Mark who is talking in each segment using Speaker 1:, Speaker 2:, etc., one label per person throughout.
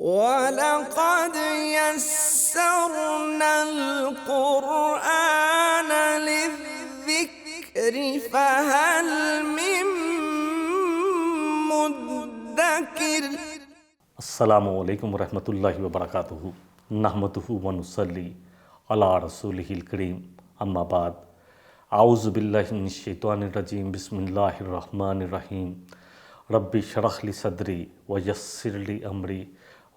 Speaker 1: وَلَقَدْ يَسَّرْنَا الْقُرْآنَ لِلذِّكْرِ فَهَلْ مِن مُّدَّكِرٍ۔
Speaker 2: السلام علیکم ورحمۃ اللہ وبرکاتہ۔ نحمدہ ونصلی علی رسولہ الکریم، اما بعد، اعوذ باللہ من الشیطان الرجیم، بسم اللہ الرحمن الرحیم۔ رب اشرح لی صدری ویسر لی امری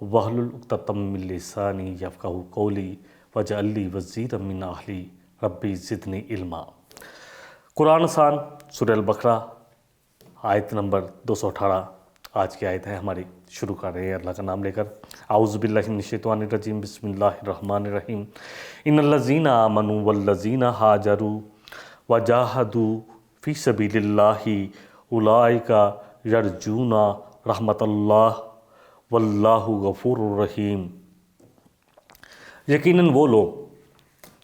Speaker 2: واحلل عقدۃ من لسانی یفقہوا قولی واجعل لی وزیرا من اہلی رب زدنی علما۔ قرآن آسان، سورہ البقرہ، آیت نمبر 218 آج کی آیت ہے ہماری۔ شروع کر رہے ہیں اللہ کا نام لے کر۔ اعوذ باللہ من الشیطان الرجیم، بسم اللہ الرحمن الرحیم۔ ان الذین آمنوا والذین ہاجروا وجاہدوا فی سبیل اللہ اولئک یرجون رحمت اللہ واللہ غفور الرحیم۔ یقیناً وہ لوگ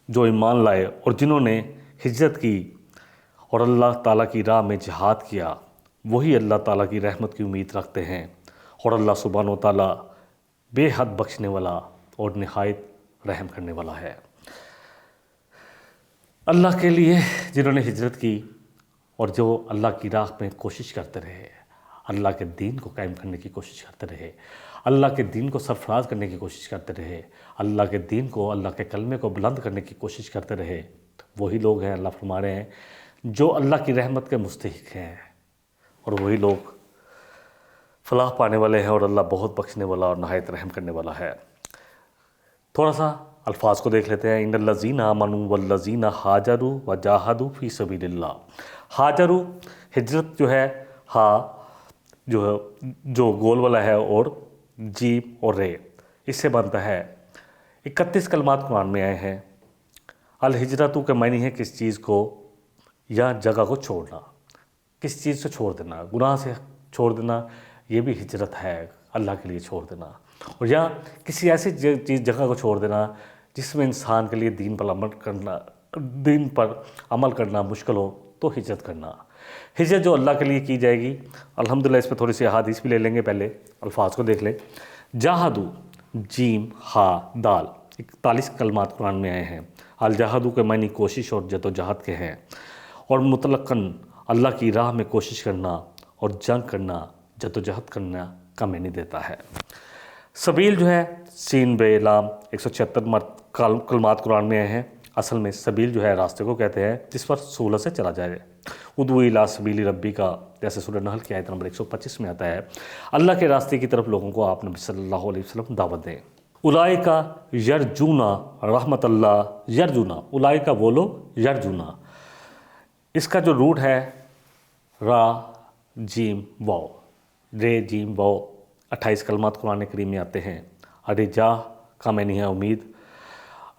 Speaker 2: جو ایمان لائے اور جنہوں نے ہجرت کی اور اللہ تعالیٰ کی راہ میں جہاد کیا، وہی اللہ تعالیٰ کی رحمت کی امید رکھتے ہیں، اور اللہ سبحانہ و تعالیٰ بے حد بخشنے والا اور نہایت رحم کرنے والا ہے۔ اللہ کے لیے جنہوں نے ہجرت کی اور جو اللہ کی راہ میں کوشش کرتے رہے، اللہ کے دین کو قائم کرنے کی کوشش کرتے رہے، اللہ کے دین کو سرفراز کرنے کی کوشش کرتے رہے، اللہ کے دین کو، اللہ کے کلمے کو بلند کرنے کی کوشش کرتے رہے، وہی لوگ ہیں، اللہ فرما رہے ہیں، جو اللہ کی رحمت کے مستحق ہیں، اور وہی لوگ فلاح پانے والے ہیں، اور اللہ بہت بخشنے والا اور نہایت رحم کرنے والا ہے۔ تھوڑا سا الفاظ کو دیکھ لیتے ہیں۔ ان الذین آمنوا والذین ہاجروا وجاہدوا فی سبیل اللہ۔ ہاجروا، ہجرت جو ہے، جو گول والا ہے، اور جیم اور رے، اس سے بنتا ہے 31 کلمات قرآن میں آئے ہیں۔ الہجرت کے معنی ہے کس چیز کو یا جگہ کو چھوڑنا، کس چیز سے چھوڑ دینا، گناہ سے چھوڑ دینا، یہ بھی ہجرت ہے، اللہ کے لیے چھوڑ دینا، اور یا کسی ایسی جگہ کو چھوڑ دینا جس میں انسان کے لیے دین پر عمل کرنا مشکل ہو، تو ہجرت کرنا۔ ہجرت جو اللہ کے لیے کی جائے گی، الحمدللہ اس پہ تھوڑی سی احادیث بھی لے لیں گے، پہلے الفاظ کو دیکھ لیں۔ جاہدو، جیم، ہا، دال، 41 کلمات قرآن میں آئے ہیں۔ الجاہدو کے معنی کوشش اور جدوجہد کے ہیں، اور مطلقاً اللہ کی راہ میں کوشش کرنا اور جنگ کرنا، جدوجہد کرنا کا معنی دیتا ہے۔ سبیل جو ہے، سین بے لام، 176 کلمات قرآن میں آئے ہیں۔ اصل میں سبیل جو ہے راستے کو کہتے ہیں جس پر سہولت سے چلا جائے۔ ادعو الی سبیل ربی کا، جیسے سورہ نحل کی آیت نمبر 125 میں آتا ہے، اللہ کے راستے کی طرف لوگوں کو آپ نبی صلی اللہ علیہ وسلم دعوت دیں۔ اولئک یرجون رحمت اللہ، یرجون، اولئک وہ لوگ، یرجون، اس کا جو روٹ ہے را جیم واو، رے جیم واو، 28 کلمات قرآن کریم میں آتے ہیں۔ ارجا کا معنی ہے امید،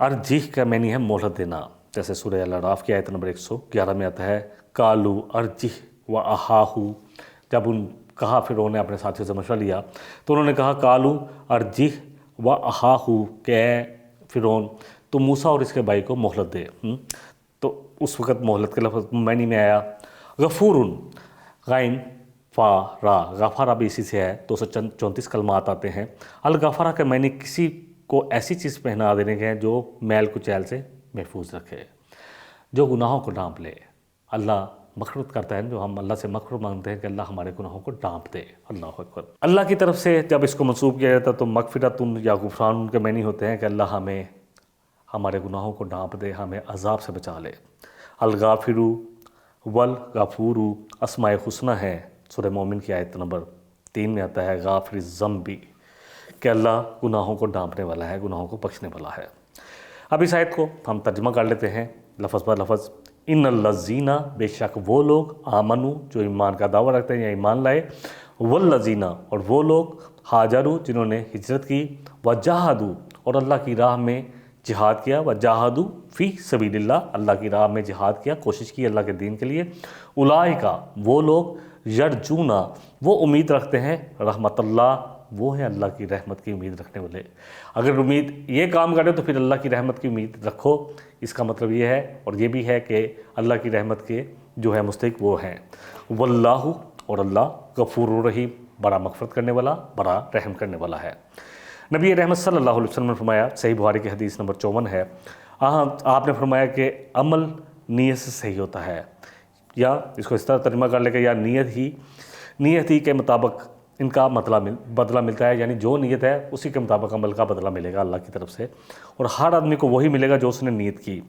Speaker 2: ارجیح کا معنی ہے مہلت دینا، جیسے سورہ الاعراف کی آیت نمبر 111 میں آتا ہے، کالو ارجیح و اہاہو، جب کہا فرعون نے اپنے ساتھیوں سے مشورہ لیا تو انہوں نے کہا کالو ارجیح و اہاہو، کہ اے فرعون تو موسیٰ اور اس کے بھائی کو مہلت دے۔ تو اس وقت مہلت کے لفظ معنی میں آیا غفورن، غین فا را، غفارہ بھی اسی سے ہے، 234 کلمات آتے ہیں۔ الغفارہ کے معنی کسی کو ایسی چیز پہنا دینے کے ہیں جو میل کچیل سے محفوظ رکھے، جو گناہوں کو ڈھانپ لے۔ اللہ مغفرت کرتا ہے، جو ہم اللہ سے مغفرت مانگتے ہیں کہ اللہ ہمارے گناہوں کو ڈھانپ دے۔ اللہ اکبر۔ اللہ کی طرف سے جب اس کو منسوب کیا جاتا ہے تو مغفرتن یا غفران کے معنی ہوتے ہیں کہ اللہ ہمیں ہمارے گناہوں کو ڈھانپ دے، ہمیں عذاب سے بچا لے۔ الغافر والغفور اسماء حسنہ ہے، سورہ مومن کی آیت نمبر 3 میں آتا ہے، غافر الذنب، کہ اللہ گناہوں کو ڈھانپنے والا ہے، گناہوں کو بخشنے والا ہے۔ اب اس آیت کو ہم ترجمہ کر لیتے ہیں لفظ بر لفظ۔ ان الذین، بے شک وہ لوگ، آمنو جو ایمان کا دعویٰ رکھتے ہیں یا ایمان لائے، والذین اور وہ لوگ، ہاجروا جنہوں نے ہجرت کی، وجاہدوا اور اللہ کی راہ میں جہاد کیا، وجاہدوا فی سبیل اللہ، اللہ کی راہ میں جہاد کیا، کوشش کی اللہ کے دین کے لیے، اولئک وہ لوگ، یرجون وہ امید رکھتے ہیں، رحمت اللہ وہ ہیں اللہ کی رحمت کی امید رکھنے والے۔ اگر امید یہ کام کرے تو پھر اللہ کی رحمت کی امید رکھو، اس کا مطلب یہ ہے، اور یہ بھی ہے کہ اللہ کی رحمت کے جو ہے مستحق وہ ہیں۔ واللہ اور اللہ غفور الرحیم، بڑا مغفرت کرنے والا، بڑا رحم کرنے والا ہے۔ نبی رحمت صلی اللہ علیہ وسلم نے فرمایا، صحیح بخاری کی حدیث نمبر 54 ہے، آپ نے فرمایا کہ عمل نیت سے صحیح ہوتا ہے، یا اس کو اس طرح ترجمہ کر لے کہ یا نیت ہی کے مطابق ان کا بدلہ ملتا ہے، یعنی جو نیت ہے اسی کے مطابق عمل کا بدلہ ملے گا اللہ کی طرف سے، اور ہر آدمی کو وہی ملے گا جو اس نے نیت کی۔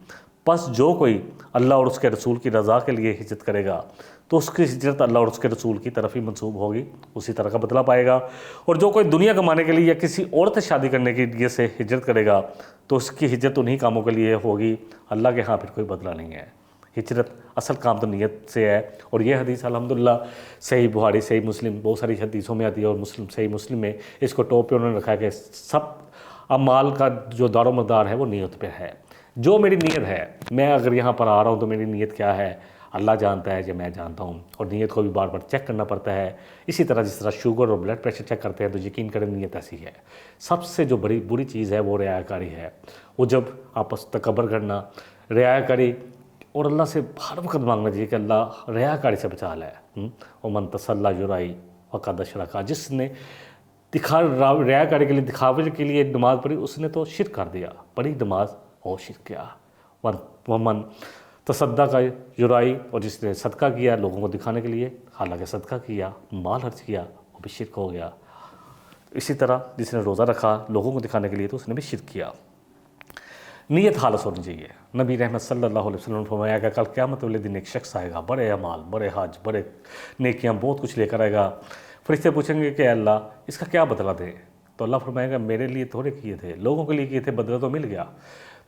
Speaker 2: پس جو کوئی اللہ اور اس کے رسول کی رضا کے لیے ہجرت کرے گا تو اس کی ہجرت اللہ اور اس کے رسول کی طرف ہی منسوب ہوگی، اسی طرح کا بدلہ پائے گا۔ اور جو کوئی دنیا کمانے کے لیے یا کسی اور سے شادی کرنے کی نیت سے ہجرت کرے گا تو اس کی ہجرت انہی کاموں کے لیے ہوگی، اللہ کے ہاں پھر کوئی بدلہ نہیں ہے۔ ہجرت اصل کام تو نیت سے ہے، اور یہ حدیث الحمدللہ صحیح بخاری، صحیح مسلم، بہت ساری حدیثوں میں آتی ہے، اور صحیح مسلم میں اس کو ٹاپ پہ انہوں نے رکھا ہے کہ سب اعمال کا جو دار و مدار ہے وہ نیت پہ ہے۔ جو میری نیت ہے، میں اگر یہاں پر آ رہا ہوں تو میری نیت کیا ہے اللہ جانتا ہے یا میں جانتا ہوں، اور نیت کو بھی بار بار چیک کرنا پڑتا ہے۔ اسی طرح جس طرح شوگر اور بلڈ پریشر چیک کرتے ہیں تو یقین کریں نیت ایسی ہے۔ سب سے جو بری چیز ہے وہ رعایا کاری ہے، وہ جب آپس تکبر کرنا، رعایا کاری، اور اللہ سے ہر وقت مانگنا چاہیے کہ اللہ رعایا کاری سے بچا لے۔ ومن تصلی یرائی فقد اشرک، جس نے رعایا کاری کے لیے، دکھاوے کے لیے نماز پڑھی، اس نے تو شرک کر دیا، پڑھی نماز اور شرک کیا۔ ومن تصدق یرائی، اور جس نے صدقہ کیا لوگوں کو دکھانے کے لیے، حالانکہ صدقہ کیا، مال خرچ کیا، وہ بھی شرک ہو گیا۔ اسی طرح جس نے روزہ رکھا لوگوں کو دکھانے کے لیے تو اس نے بھی شرک کیا۔ نیت خالص ہونی چاہیے۔ نبی رحمت صلی اللہ علیہ وسلم نے فرمایا کہ کل قیامت والے دن ایک شخص آئے گا، بڑے اعمال، بڑے حج، بڑے نیکیاں، بہت کچھ لے کر آئے گا۔ فرشتے پوچھیں گے کہ اے اللہ اس کا کیا بدلہ دیں؟ تو اللہ فرمائے گا میرے لیے تھوڑے کیے تھے، لوگوں کے لیے کیے تھے، بدلہ تو مل گیا،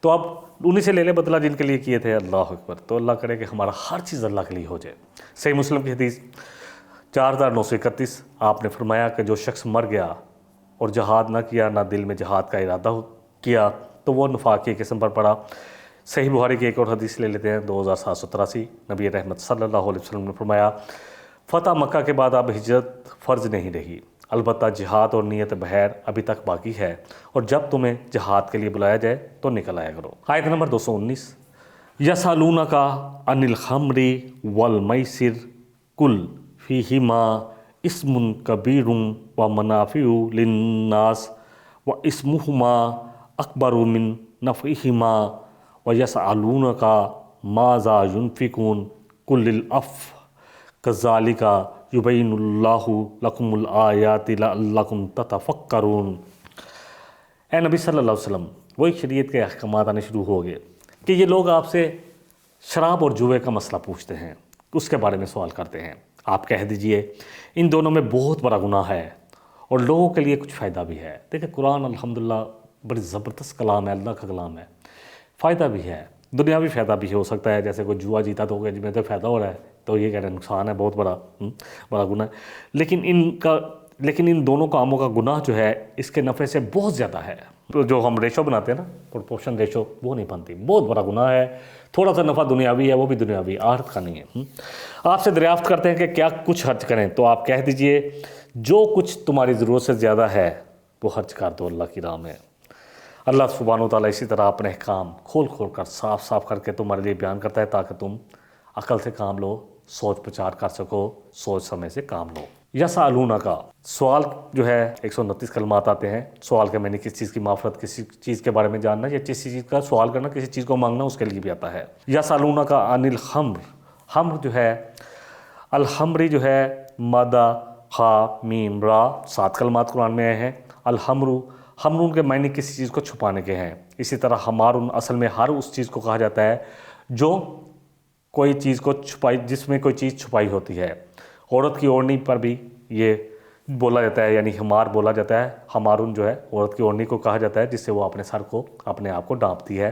Speaker 2: تو اب انہی سے لے لے بدلہ جن کے لیے کیے تھے۔ اللہ اکبر۔ تو اللہ کرے کہ ہمارا ہر چیز اللہ کے لیے ہو جائے۔ صحیح مسلم کی حدیث 4931، آپ نے فرمایا کہ جو شخص مر گیا اور جہاد نہ کیا، نہ دل میں جہاد کا ارادہ کیا، تو وہ نفاق کی قسم پر پڑا۔ صحیح بخاری کی ایک اور حدیث لے لیتے ہیں 2783، نبی رحمت صلی اللہ علیہ وسلم نے فرمایا فتح مکہ کے بعد اب ہجرت فرض نہیں رہی، البتہ جہاد اور نیت بہر ابھی تک باقی ہے، اور جب تمہیں جہاد کے لیے بلایا جائے تو نکل آیا کرو۔ آیت نمبر 219، یسألونک عن الخمر والمیسر قل فیہما اسم کبیر ومنافع للناس واسمہما اکبر من نفعہما ویسألونک ماذا ينفقون قل العفو کذالک یبین اللہ لکم الآیات لعلکم تتفکرون۔ اے نبی صلی اللہ علیہ وسلم، وہی شریعت کے احکامات آنے شروع ہو گئے کہ یہ لوگ آپ سے شراب اور جوئے کا مسئلہ پوچھتے ہیں، اس کے بارے میں سوال کرتے ہیں۔ آپ کہہ دیجئے ان دونوں میں بہت بڑا گناہ ہے اور لوگوں کے لیے کچھ فائدہ بھی ہے۔ دیکھیں قرآن الحمدللہ بڑی زبردست کلام ہے، اللہ کا کلام ہے، فائدہ بھی ہے، دنیاوی فائدہ بھی ہو سکتا ہے، جیسے کوئی جوا جیتا تو جس میں تو فائدہ ہو رہا ہے تو یہ کہہ رہے ہیں نقصان ہے، بہت بڑا گناہ ہے، لیکن ان دونوں کاموں کا گناہ جو ہے اس کے نفع سے بہت زیادہ ہے۔ تو جو ہم ریشو بناتے ہیں نا، پروپورشن ریشو، وہ نہیں بنتی، بہت بڑا گناہ ہے۔ تھوڑا سا نفع دنیاوی ہے، وہ بھی دنیاوی، آخرت کا نہیں ہے۔ آپ سے دریافت کرتے ہیں کہ کیا کچھ خرچ کریں، تو آپ کہہ دیجئے جو کچھ تمہاری ضرورت سے زیادہ ہے وہ خرچ کر دو اللہ کی راہ میں۔ اللہ سبحانہ و تعالیٰ اسی طرح اپنے احکام کھول کر صاف کر کے تمہارے لیے بیان کرتا ہے تاکہ تم عقل سے کام لو، سوچ بچار کر سکو، سوچ سمجھ سے کام لو۔ یسألونک کا سوال جو ہے 129 کلمات آتے ہیں۔ سوال کے معنی کسی چیز کی معرفت، کسی چیز کے بارے میں جاننا، یا کسی چیز کا سوال کرنا، کسی چیز کو مانگنا، اس کے لیے بھی آتا ہے۔ یسألونک عن الخمر، خمر جو ہے، الخمری جو ہے مادہ خا میم را، 7 کلمات قرآن میں آئے ہیں۔ خمرون کے معنی کسی چیز کو چھپانے کے ہیں۔ اسی طرح خمارن اصل میں ہر اس چیز کو کہا جاتا ہے جو کوئی چیز کو چھپائی، جس میں کوئی چیز چھپائی ہوتی ہے۔ عورت کی اوڑھنی پر بھی یہ بولا جاتا ہے، یعنی خمار بولا جاتا ہے۔ خمارن جو ہے عورت کی اوڑھنی کو کہا جاتا ہے جس سے وہ اپنے سر کو، اپنے آپ کو ڈھانپتی ہے۔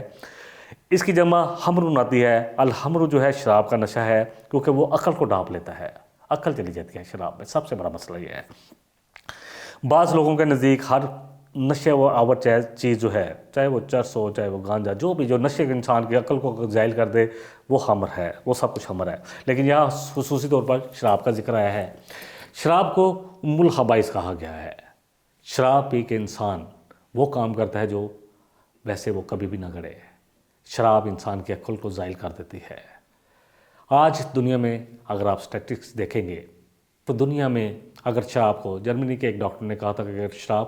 Speaker 2: اس کی جمع خمرن آتی ہے۔ الخمر جو ہے شراب کا نشہ ہے، کیونکہ وہ عقل کو ڈھانپ لیتا ہے، عقل چلی جاتی ہے شراب میں۔ سب سے بڑا مسئلہ یہ ہے۔ بعض لوگوں کے نزدیک ہر نشے و آور چیز جو ہے، چاہے وہ چرس ہو، چاہے وہ گانجا، جو بھی جو نشے انسان کی عقل کو زائل کر دے وہ خمر ہے، وہ سب کچھ خمر ہے۔ لیکن یہاں خصوصی طور پر شراب کا ذکر آیا ہے۔ شراب کو ام الخبائث کہا گیا ہے۔ شراب پی کے انسان وہ کام کرتا ہے جو ویسے وہ کبھی بھی نہ کرے۔ شراب انسان کی عقل کو زائل کر دیتی ہے۔ آج دنیا میں اگر آپ سٹیٹسٹکس دیکھیں گے تو دنیا میں اگر شراب کو، جرمنی کے ایک ڈاکٹر نے کہا تھا کہ اگر شراب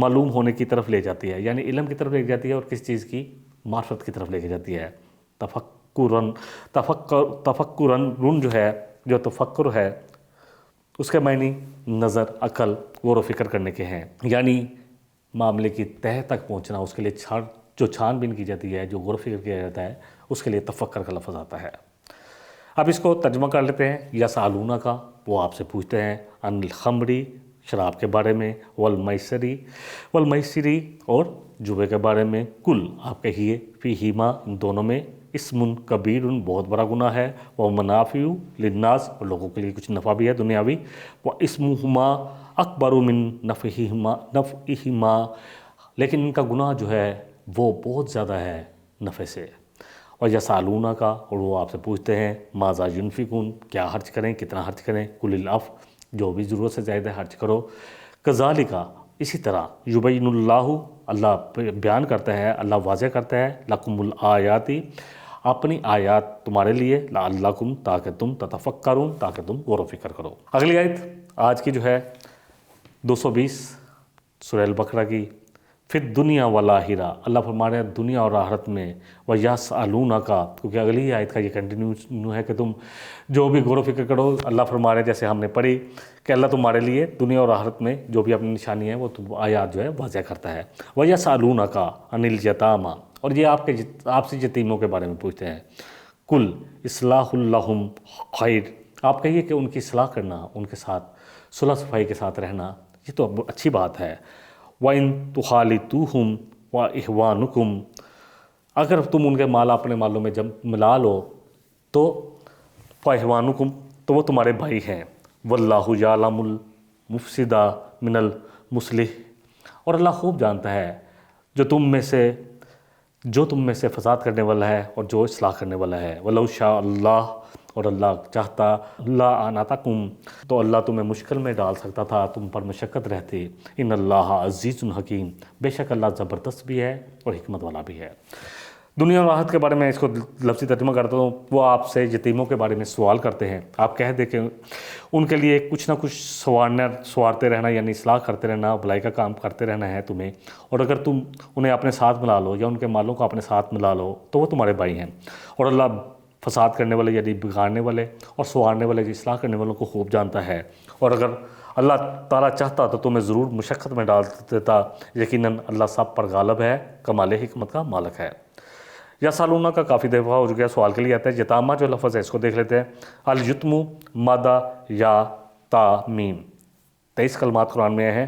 Speaker 2: معلوم ہونے کی طرف لے جاتی ہے، یعنی علم کی طرف لے جاتی ہے، اور کس چیز کی؟ معرفت کی طرف لے کے جاتی ہے۔ تفکرن رن جو ہے، جو تفکر ہے، اس کے معنی نظر، عقل، غور و فکر کرنے کے ہیں، یعنی معاملے کی تہہ تک پہنچنا، اس کے لیے جو چھان بین کی جاتی ہے، جو غور و فکر کیا جاتا ہے، اس کے لیے تفکر کا لفظ آتا ہے۔ اب اس کو ترجمہ کر لیتے ہیں۔ یسالونہ کا، وہ آپ سے پوچھتے ہیں، عن الخمری، شراب کے بارے میں، والمیسری، اور جوے کے بارے میں، کل، آپ کہیے، فیہما، ان دونوں میں، اسم کبیر، بہت بڑا گناہ ہے، ومنافع للناس، اور لوگوں کے لیے کچھ نفع بھی ہے دنیاوی، واسمہما اکبر من نفعہما، لیکن ان کا گناہ جو ہے وہ بہت زیادہ ہے نفع سے۔ اور یسالونہ کا، اور وہ آپ سے پوچھتے ہیں، ماذا ینفقون، کیا خرچ کریں، کتنا خرچ کریں، قل العفو، جو بھی ضرورت سے زیادہ خرچ کرو، کذالک، اسی طرح، یبین اللہ بیان کرتا ہے، اللہ واضح کرتا ہے، لکم الآیاتی، اپنی آیات تمہارے لیے، لعلکم، تاکہ تم تتفکرون، تاکہ تم غور و فکر کرو۔ اگلی آیت آج کی جو ہے 220 سورہ البقرہ کی، پھر دنیا والآخرہ، اللہ فرما رہے ہیں دنیا اور آخرت میں، وَيَسْأَلُونَكَ کا، کیونکہ اگلی آیت کا یہ کنٹینیو ہے کہ تم جو بھی غور و فکر کرو، اللہ فرما رہے ہیں جیسے ہم نے پڑھی کہ اللہ تمہارے لیے دنیا اور آخرت میں جو بھی اپنی نشانی ہے وہ آیات جو ہے واضح کرتا ہے۔ وَيَسْأَلُونَكَ عَنِ الْيَتَامَى، اور یہ آپ سے یتیموں کے بارے میں پوچھتے ہیں، کل اصلاح لہم خیر، آپ کہیے کہ ان کی اصلاح کرنا، ان کے ساتھ صلح صفائی کے ساتھ رہنا، یہ تو اچھی بات ہے۔ وَإِن تُخَالِطُوهُمْ وَإِخْوَانُكُمْ، اگر تم ان کے مال اپنے مالوں میں جب ملا لو تو فَإِخْوَانُكُمْ، تو وہ تمہارے بھائی ہیں، وَاللَّهُ يَعْلَمُ الْمُفْسِدَ مِنَ الْمُصْلِحِ، اور اللہ خوب جانتا ہے جو تم میں سے فساد کرنے والا ہے اور جو اصلاح کرنے والا ہے۔ وَلَوْ شَاءَ اللَّهُ، اور اللہ چاہتا، اللہ آناتکم، تو اللہ تمہیں مشکل میں ڈال سکتا تھا، تم پر مشقت رہتی۔ ان اللہ عزیز حکیم، بے شک اللہ زبردست بھی ہے اور حکمت والا بھی ہے۔ دنیا اور آخرت کے بارے میں اس کو لفظی ترجمہ کرتا ہوں، وہ آپ سے یتیموں کے بارے میں سوال کرتے ہیں، آپ کہہ دیں کہ ان کے لیے کچھ نہ کچھ سوارتے رہنا، یعنی اصلاح کرتے رہنا، بھلائی کا کام کرتے رہنا ہے تمہیں، اور اگر تم انہیں اپنے ساتھ ملا لو یا ان کے مالوں کو اپنے ساتھ ملا لو تو وہ تمہارے بھائی ہیں، اور اللہ فساد کرنے والے یعنی بگاڑنے والے اور سوارنے والے اصلاح کرنے والوں کو خوب جانتا ہے، اور اگر اللہ تعالیٰ چاہتا تو تمہیں ضرور مشقت میں ڈال دیتا، یقیناً اللہ سب پر غالب ہے، کمال حکمت کا مالک ہے۔ یسالونہ کا کافی دفعہ ہو چکا ہے، سوال کے لیے آتا ہے۔ یتامہ جو لفظ ہے اس کو دیکھ لیتے ہیں، الیتم، مادہ یا تا میم، 23 کلمات قرآن میں ہیں۔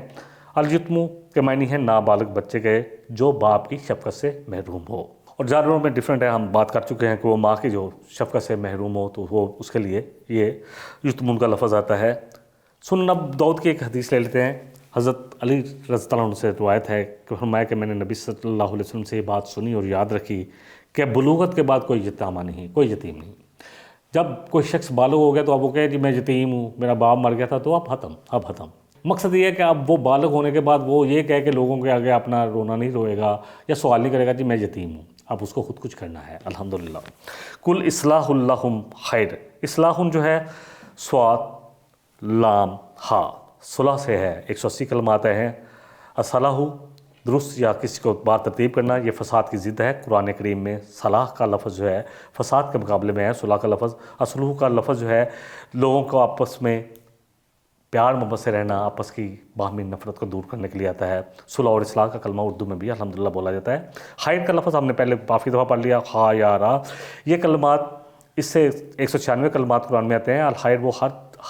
Speaker 2: الیتم کے معنی ہے نابالغ بچے کے جو باپ کی شفقت سے محروم ہو، اور جانوروں میں ڈیفرنٹ ہے، ہم بات کر چکے ہیں کہ وہ ماں کی جو شفقت سے محروم ہو تو وہ اس کے لیے یہ یتمون کا لفظ آتا ہے۔ سنن ابو داؤد کی ایک حدیث لے لیتے ہیں، حضرت علی رضی اللہ عنہ سے روایت ہے کہ فرمایا کہ میں نے نبی صلی اللہ علیہ وسلم سے یہ بات سنی اور یاد رکھی کہ بلوغت کے بعد کوئی یتامہ نہیں، کوئی یتیم نہیں۔ جب کوئی شخص بالغ ہو گیا تو اب وہ کہے جی میں یتیم ہوں، میرا باپ مر گیا تھا، تو اب ختم۔ مقصد یہ ہے کہ اب وہ بالغ ہونے کے بعد وہ یہ کہے کہ لوگوں کے آگے اپنا رونا نہیں روئے گا یا سوال نہیں کرے گا جی میں یتیم ہوں، اب اس کو خود کچھ کرنا ہے، الحمدللہ۔ کل اصلاح لہم خیر، اصلاح جو ہے صاد لام ہا، صلح سے ہے، 180 کلمات ہیں۔ اصلاح درست یا کسی کو بات ترتیب کرنا، یہ فساد کی ضد ہے۔ قرآن کریم میں صلاح کا لفظ جو ہے فساد کے مقابلے میں ہے، صلح کا لفظ، اصلح کا لفظ جو ہے لوگوں کو آپس میں پیار محبت سے رہنا، آپس کی باہمی نفرت کو دور کرنے کے لیے آتا ہے۔ صلح اور اصلاح کا کلمہ اردو میں بھی الحمدللہ بولا جاتا ہے۔ خیر کا لفظ ہم نے پہلے کافی دفعہ پڑھ لیا، خا یا را، یہ کلمات اس سے 196 کلمات قرآن میں آتے ہیں۔ الخیر وہ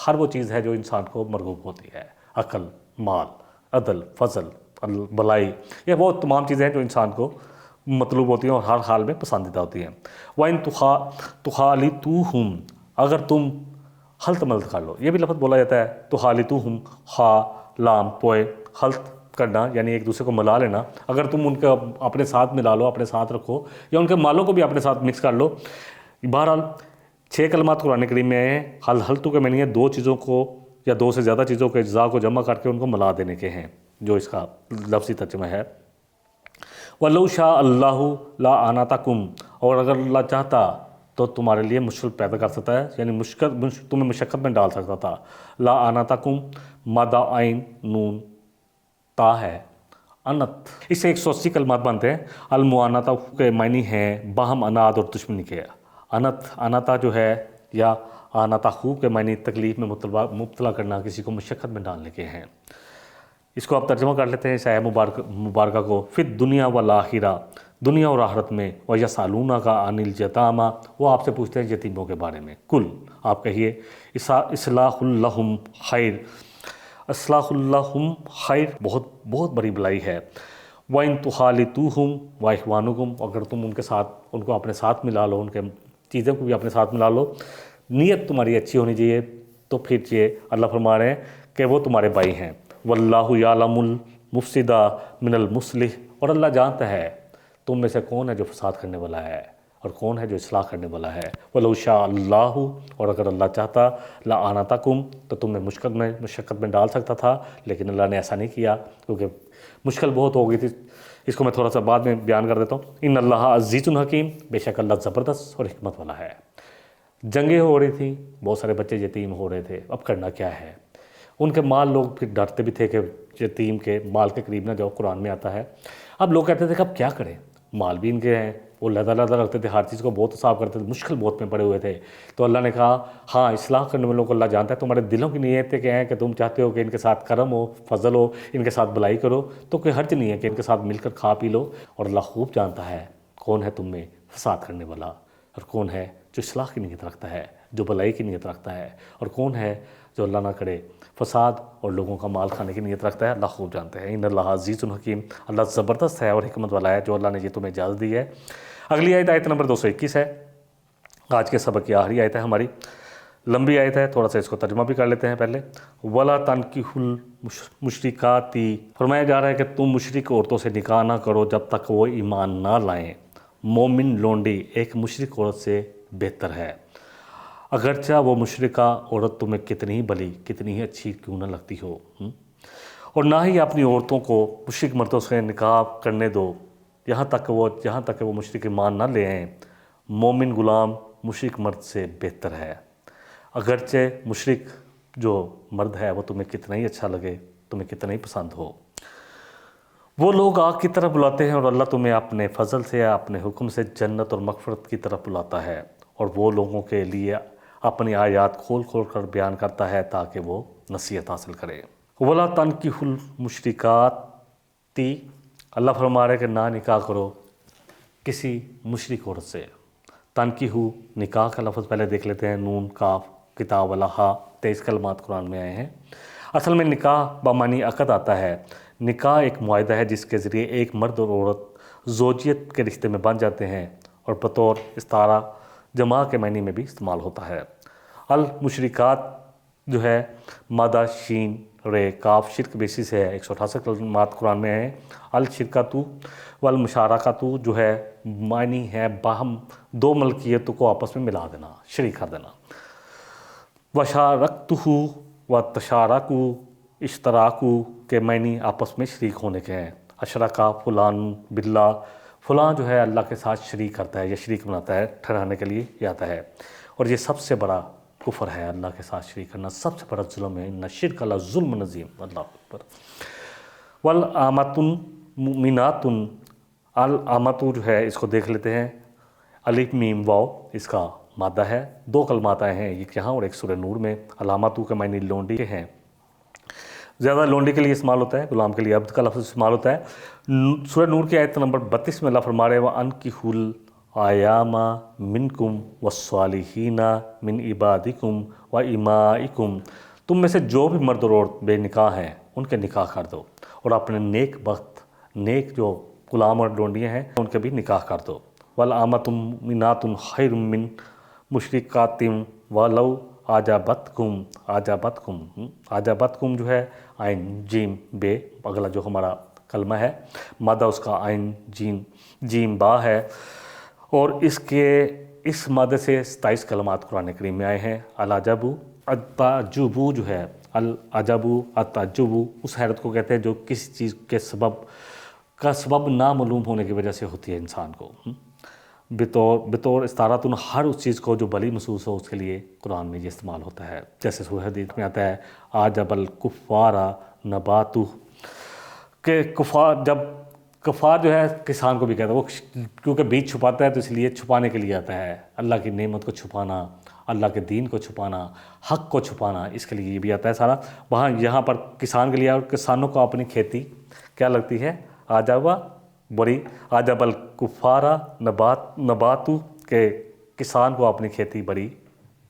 Speaker 2: ہر وہ چیز ہے جو انسان کو مرغوب ہوتی ہے، عقل، مال، عدل، فضل، بلائی، یہ وہ تمام چیزیں ہیں جو انسان کو مطلوب ہوتی ہیں اور ہر حال میں پسندیدہ ہوتی ہیں۔ وَإِن تُخَالِطُوهُمْ، اگر تم خلط ملط کر لو، یہ بھی لفظ بولا جاتا ہے، تُخَالِطُوهُمْ، خا لام پوئے، خلط کرنا یعنی ایک دوسرے کو ملا لینا، اگر تم ان کو اپنے ساتھ ملا لو، اپنے ساتھ رکھو، یا ان کے مالوں کو بھی اپنے ساتھ مکس کر لو۔ بہرحال 6 کلمات قرآن کریم میں ہیں، حلتو کے معنی ہے 2 چیزوں کو یا 2 سے زیادہ چیزوں کے اجزاء کو جمع کر کے ان کو ملا دینے کے ہیں، جو اس کا لفظی ترجمہ ہے۔ وَلَوْ شَاءَ اللَّهُ لَأَعْنَتَكُمْ، اور اگر اللہ چاہتا تو تمہارے لیے مشکل پیدا کر سکتا ہے، یعنی تمہیں مشقت میں ڈال سکتا تھا۔ لَأَعْنَتَكُمْ، مادہ عین نون تا ہے، انت، اس سے 180 کلمات بنتے ہیں۔ المعانتا کے معنی ہیں باہم اناد اور دشمنی کے۔ انتا جو ہے یا آناتا خو کے معنی تکلیف میں مبتلا کرنا، کسی کو مشقت میں ڈالنے کے ہیں۔ اس کو آپ ترجمہ کر لیتے ہیں اس آیہ مبارکہ کو۔ فی الدنیا والآخرہ، دنیا اور آخرت میں، وَيَسْأَلُونَكَ عَنِ الْيَتَامَى، وہ آپ سے پوچھتے ہیں یتیموں کے بارے میں۔ کل، آپ کہیے اصلاح لہم خیر، اصلاح لہم خیر بہت بڑی بلائی ہے۔ وَإِن تُخَالِطُوهُمْ وَإِخْوَانُكُمْ، اگر تم ان کے ساتھ، ان کو اپنے ساتھ ملا لو، ان کے چیزوں کو بھی اپنے ساتھ ملا لو، نیت تمہاری اچھی ہونی چاہیے، تو پھر یہ اللہ فرما رہے ہیں کہ وہ تمہارے بھائی ہیں۔ واللہ یعلم المفسد من المصلح، اور اللہ جانتا ہے تم میں سے کون ہے جو فساد کرنے والا ہے اور کون ہے جو اصلاح کرنے والا ہے۔ وَلَوْ شَاءَ اللَّهُ، اور اگر اللہ چاہتا، لَأَعْنَتَكُمْ، تو تم نے مشقت میں ڈال سکتا تھا، لیکن اللہ نے ایسا نہیں کیا کیونکہ مشکل بہت ہو گئی تھی۔ اس کو میں تھوڑا سا بعد میں بیان کر دیتا ہوں۔ ان اللہ عزیز حکیم، بے شک اللہ زبردست اور حکمت والا ہے۔ جنگیں ہو رہی تھیں، بہت سارے بچے یتیم ہو رہے تھے، اب کرنا کیا ہے؟ ان کے مال، لوگ پھر ڈرتے بھی تھے کہ یتیم کے مال کے قریب نہ جاؤ، قرآن میں آتا ہے۔ اب لوگ کہتے تھے کہ اب کیا کریں، مال بھی ان کے ہیں، وہ لہدا رکھتے تھے، ہر چیز کو بہت حساب کرتے تھے، مشکل بہت میں پڑے ہوئے تھے۔ تو اللہ نے کہا ہاں، اصلاح کرنے والوں کو اللہ جانتا ہے، تمہارے دلوں کی نیتیں کیا ہیں کہ تم چاہتے ہو کہ ان کے ساتھ کرم ہو، فضل ہو، ان کے ساتھ بھلائی کرو، تو کوئی حرج نہیں ہے کہ ان کے ساتھ مل کر کھا پی لو۔ اور اللہ خوب جانتا ہے کون ہے تم میں فساد کرنے والا، اور کون ہے جو اصلاح کی نیت رکھتا ہے، جو بھلائی کی نیت رکھتا ہے، اور کون ہے جو اللہ نہ کرے فساد اور لوگوں کا مال کھانے کی نیت رکھتا ہے۔ اللہ خوب جانتے ہیں۔ ان اللہ عزیز الحکیم، اللہ زبردست ہے اور حکمت والا ہے جو اللہ نے یہ تمہیں اجازت دی ہے۔ اگلی آیت نمبر 221 ہے، آج کے سبق کی آخری آیت ہے ہماری، لمبی آیت ہے، تھوڑا سا اس کو ترجمہ بھی کر لیتے ہیں پہلے۔ وَلَا تَنْكِحُوا الْمُشْرِكَاتِ، فرمایا جا رہا ہے کہ تم مشرک عورتوں سے نکاح نہ کرو جب تک وہ ایمان نہ لائیں۔ مومن لونڈی ایک مشرک عورت سے بہتر ہے، اگرچہ وہ مشرکہ عورت تمہیں کتنی ہی بھلی، کتنی ہی اچھی کیوں نہ لگتی ہو۔ اور نہ ہی اپنی عورتوں کو مشرک مردوں سے نکاح کرنے دو جہاں تک کہ وہ مشرک ایمان نہ لے آئیں۔ مومن غلام مشرک مرد سے بہتر ہے، اگرچہ مشرک جو مرد ہے وہ تمہیں کتنا ہی اچھا لگے، تمہیں کتنا ہی پسند ہو۔ وہ لوگ آگ کی طرف بلاتے ہیں اور اللہ تمہیں اپنے فضل سے، اپنے حکم سے جنت اور مغفرت کی طرف بلاتا ہے، اور وہ لوگوں کے لیے اپنی آیات کھول کر بیان کرتا ہے تاکہ وہ نصیحت حاصل کرے۔ وَلَا تَنْكِحُوا الْمُشْرِكَاتِ، اللہ فرما رہے کہ نہ نکاح کرو کسی مشرک عورت سے۔ تنکیحو، نکاح کا لفظ پہلے دیکھ لیتے ہیں، نون کاف کتاب والا ہا، 23 کلمات قرآن میں آئے ہیں۔ اصل میں نکاح بمعنی عقد آتا ہے۔ نکاح ایک معاہدہ ہے جس کے ذریعے ایک مرد اور عورت زوجیت کے رشتے میں بن جاتے ہیں، اور بطور استعارہ جماع کے معنی میں بھی استعمال ہوتا ہے۔ المشرکات جو ہے مادہ شین رے کاف شرک بیسی سے ہے، 168 کلمات قرآن میں ہیں۔ الشرکاتو والمشارکاتو جو ہے معنی ہے باہم دو ملکیتوں کو آپس میں ملا دینا، شریک کر دینا۔ وشارکتہو و تشارکو، اشتراکو کے معنی آپس میں شریک ہونے کے ہیں۔ اشرکا فلان باللہ، فلاں جو ہے اللہ کے ساتھ شریک کرتا ہے یا شریک بناتا ہے، ٹھہرانے کے لیے یہ آتا ہے، اور یہ سب سے بڑا کفر ہے، اللہ کے ساتھ شریک کرنا سب سے بڑا ظلم ہے۔ ان الشرک لظلم عظیم، اللہ اکبر۔ والآمۃ مؤمنات، الامۃ جو ہے اس کو دیکھ لیتے ہیں، الف میم واو اس کا مادہ ہے، 2 کلمات آئے ہیں ایک یہاں اور ایک سورہ نور میں۔ علاماتو کے معنی لونڈی کے ہیں، زیادہ لونڈی کے لیے استعمال ہوتا ہے، غلام کے لیے عبد کا لفظ استعمال ہوتا ہے۔ سورہ نور کی آیت نمبر 32 میں اللہ فرما رہے ہیں وَأَنْكِحُوا الْأَيَامَ مِنْكُمْ وَالصَّالِحِينَ مِنْ عِبَادِكُمْ وَإِمَائِكُمْ، تم میں سے جو بھی مرد اور عورت بے نکاح ہیں ان کے نکاح کر دو، اور اپنے نیک بخت، نیک جو غلام اور لونڈیاں ہیں ان کے بھی نکاح کر دو۔ وَالْآمَةُ مُؤْمِنَاتٌ خَيْرٌ مِّن مُشْرِكَاتٍ وَلَوْ عَجَبَتْكُمْ، عَجَبَتْكُمْ جو ہے عین جیم بے، اگلا جو ہمارا کلمہ ہے مادہ اس کا عین جیم با ہے، اور اس مادے سے 27 کلمات قرآن کریم میں آئے ہیں۔ العجبو، التعجبو جو ہے، العجبو التعجبو اس حیرت کو کہتے ہیں جو کسی چیز کے سبب نامعلوم ہونے کی وجہ سے ہوتی ہے انسان کو۔ بطور استعارت ہر اس چیز کو جو بھلی محسوس ہو اس کے لیے قرآن میں یہ استعمال ہوتا ہے، جیسے سورہ حدید میں آتا ہے عجب الکفار نباتہ، کہ کفار جو ہے کسان کو بھی کہتا ہے، وہ کیونکہ بیج چھپاتا ہے تو اس لیے چھپانے کے لیے آتا ہے، اللہ کی نعمت کو چھپانا، اللہ کے دین کو چھپانا، حق کو چھپانا، اس کے لیے یہ بھی آتا ہے سارا۔ یہاں پر کسان کے لیے، اور کسانوں کو اپنی کھیتی کیا لگتی ہے؟ عجب الکفارا نباتو، کہ کسان کو اپنی کھیتی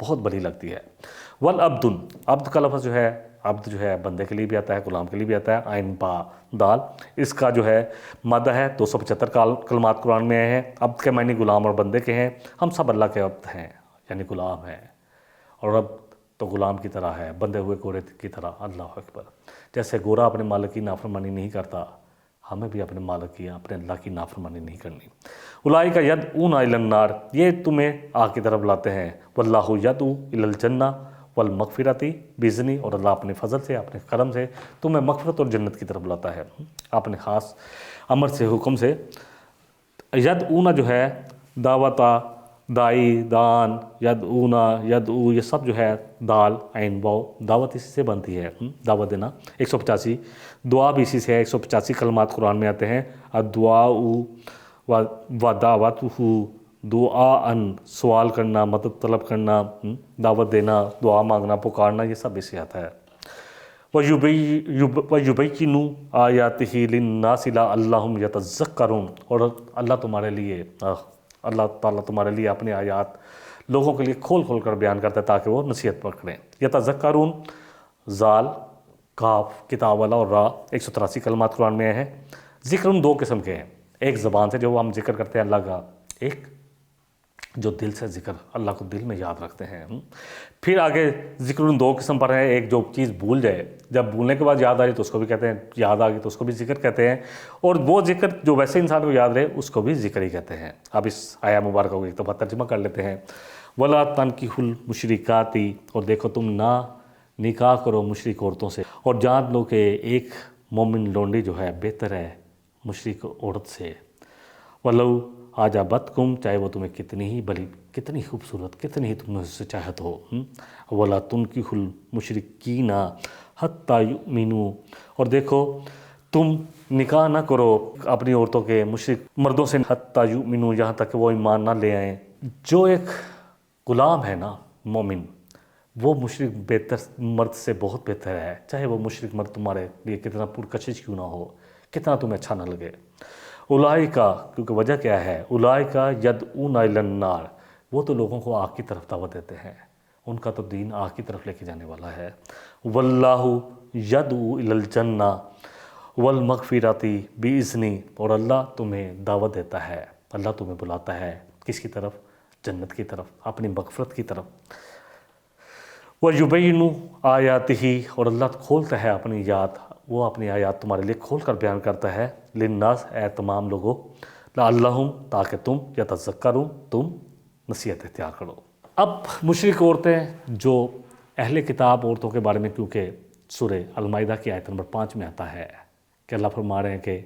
Speaker 2: بہت بڑی لگتی ہے۔ والعبد، عبد کا لفظ جو ہے، عبد جو ہے بندے کے لیے بھی آتا ہے، غلام کے لیے بھی آتا ہے، عین با دال، اس کا جو ہے مادہ ہے 275 کلمات قرآن میں آئے ہیں۔ عبد کے معنی غلام اور بندے کے ہیں، ہم سب اللہ کے عبد ہیں، یعنی غلام ہیں، اور عبد تو غلام کی طرح ہے، بندے ہوئے گورے کی طرح۔ اللہ اکبر۔ جیسے گورا اپنے مالک کی نافرمانی نہیں کرتا، ہمیں بھی اپنے مالک کی، اپنے اللہ کی نافرمانی نہیں کرنی۔ اولئک یدعون الی النار، یہ تمہیں آگ کی طرف بلاتے ہیں۔ واللہ یدعو الی الجنہ والمغفرۃ باذنہ، اور اللہ اپنے فضل سے، اپنے کرم سے تمہیں مغفرت اور جنت کی طرف بلاتا ہے، اپنے خاص امر سے، حکم سے۔ یدعون جو ہے دعوتا، دائی، دان، یدعونا، یدعو، یہ سب جو ہے دال عین واو، دعوت اسی سے بنتی ہے، دعوت دینا۔ 185 دعا بھی اسی سے ہے، 185 کلمات قرآن میں آتے ہیں۔ الدعاء و دعوتہ، دعاء، سوال کرنا، مدد طلب کرنا، دعوت دینا، دعا مانگنا، پکارنا، یہ سب اس سے آتا ہے۔ وَيُبَيِّنُ آیاتہ لِلنَّاسِ لَعَلَّهُمْ يَتَذَكَّرُونَ، اور اللہ تمہارے لیے، اللہ تعالیٰ تمہارے لیے اپنے آیات لوگوں کے لیے کھول کھول کر بیان کرتا ہے تاکہ وہ نصیحت پکڑیں۔ یتذکرون، زال، کاف، کتاب والا، اور را، 183 کلمات قرآن میں ہیں۔ ذکر دو قسم کے ہیں، ایک زبان سے جو ہم ذکر کرتے ہیں اللہ کا، ایک جو دل سے ذکر، اللہ کو دل میں یاد رکھتے ہیں۔ پھر آگے ذکر دو قسم پر ہے، ایک جو چیز بھول جائے، جب بھولنے کے بعد یاد آ جائے تو اس کو بھی کہتے ہیں، یاد آ گئی تو اس کو بھی ذکر کہتے ہیں، اور وہ ذکر جو ویسے انسان کو یاد رہے اس کو بھی ذکر ہی کہتے ہیں۔ اب اس آیا مبارکہ کو ایک دفعہ ترجمہ کر لیتے ہیں۔ وَلَا تَنْكِحُوا الْمُشْرِكَاتِ، اور دیکھو تم نہ نکاح کرو مشرک عورتوں سے، اور جان لو کہ ایک مومن لونڈی جو ہے بہتر ہے مشرک عورت سے۔ وَلَوْ أَعْجَبَتْكُمْ، چاہے وہ تمہیں کتنی ہی بڑی، کتنی خوبصورت، کتنی ہی تم اس سے چاہت ہو۔ وَلَا تُنْكِحُوا الْمُشْرِكِينَ حَتَّى يُؤْمِنُوا، اور دیکھو تم نکاح نہ کرو اپنی عورتوں کے مشرک مردوں سے، حَتَّى يُؤْمِنُوا، یہاں تک کہ وہ ایمان نہ لے آئیں۔ جو ایک غلام ہے نا مومن، وہ مشرک بہتر مرد سے بہت بہتر ہے، چاہے وہ مشرک مرد تمہارے لیے کتنا پرکشش کیوں نہ ہو، کتنا تمہیں اچھا نہ لگے۔ اولئک، کیونکہ وجہ کیا ہے، اولئک یدعون الی النار، وہ تو لوگوں کو آگ کی طرف دعوت دیتے ہیں، ان کا تو دین آگ کی طرف لے کے جانے والا ہے۔ واللہ یدعو الی الجنہ والمغفرۃ باذنہ، اور اللہ تمہیں دعوت دیتا ہے، اللہ تمہیں بلاتا ہے کس کی طرف؟ جنت کی طرف، اپنی مغفرت کی طرف۔ وَيُبَيِّنُ آیاتہ، اور اللہ کھولتا ہے اپنی یاد، وہ اپنی آیات تمہارے لیے کھول کر بیان کرتا ہے، للناس، اے تمام لوگوں، لعلہم، تاکہ تم یتذکرون، تم نصیحت اختیار کرو۔ اب مشرک عورتیں جو اہل کتاب عورتوں کے بارے میں، کیونکہ سورہ المائدہ کی آیت نمبر 5 میں آتا ہے کہ اللہ فرما رہے ہیں کہ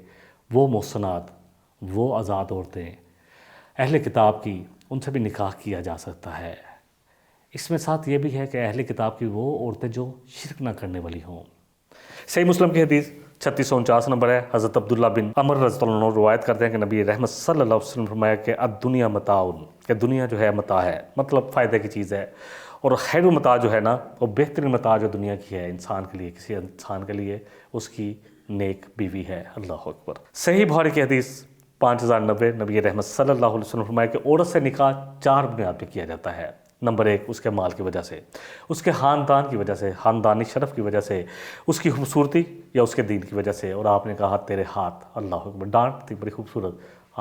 Speaker 2: وہ محصنات، وہ آزاد عورتیں اہل کتاب کی، ان سے بھی نکاح کیا جا سکتا ہے۔ اس میں ساتھ یہ بھی ہے کہ اہل کتاب کی وہ عورتیں جو شرک نہ کرنے والی ہوں۔ صحیح مسلم کی حدیث 3649 نمبر ہے، حضرت عبداللہ بن عمر رضی اللہ عنہ روایت کرتے ہیں کہ نبی رحمت صلی اللہ علیہ وسلم فرمایا کہ الدنیا متاع، کہ دنیا جو ہے متاع ہے، مطلب فائدے کی چیز ہے، اور خیر المتاع جو ہے نا، وہ بہترین متاع جو دنیا کی ہے انسان کے لیے، کسی انسان کے لیے اس کی نیک بیوی ہے۔ اللہ اکبر۔ صحیح بخاری کی حدیث 5090، نبی رحمت صلی اللہ علیہ وسلم فرمایا کہ عورت سے نکاح 4 بنیاد پہ کیا جاتا ہے۔ نمبر 1، اس کے مال کی وجہ سے، اس کے خاندان کی وجہ سے، خاندانی شرف کی وجہ سے، اس کی خوبصورتی یا اس کے دین کی وجہ سے، اور آپ نے کہا تیرے ہاتھ، اللہ اکبر، ڈانٹ تھی بڑی خوبصورت،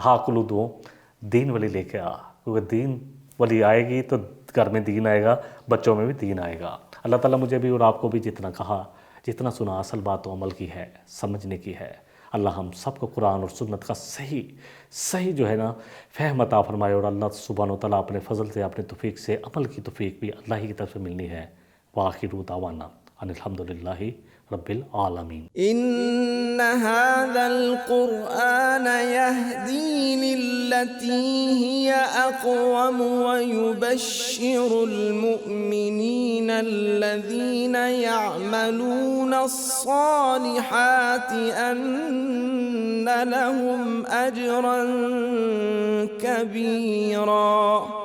Speaker 2: ہاں کلو دو، دین والی لے کے آ، کیونکہ دین والی آئے گی تو گھر میں دین آئے گا، بچوں میں بھی دین آئے گا۔ اللہ تعالیٰ مجھے بھی اور آپ کو بھی جتنا کہا، جتنا سنا، اصل بات و عمل کی ہے، سمجھنے کی ہے۔ اللہ ہم سب کو قرآن اور سنت کا صحیح جو ہے نا فہم عطا فرمائے، اور اللہ سبحانہ و تعالیٰ اپنے فضل سے، اپنے توفیق سے، عمل کی توفیق بھی اللہ ہی کی طرف سے ملنی ہے۔ وآخر دعوانا ان الحمدللہ رب العالمین۔
Speaker 1: إن هذا القرآن يهدي للتي بالتي هي أقوم ويبشر المؤمنين الذين يعملون الصالحات أن لهم أجرا كبيرا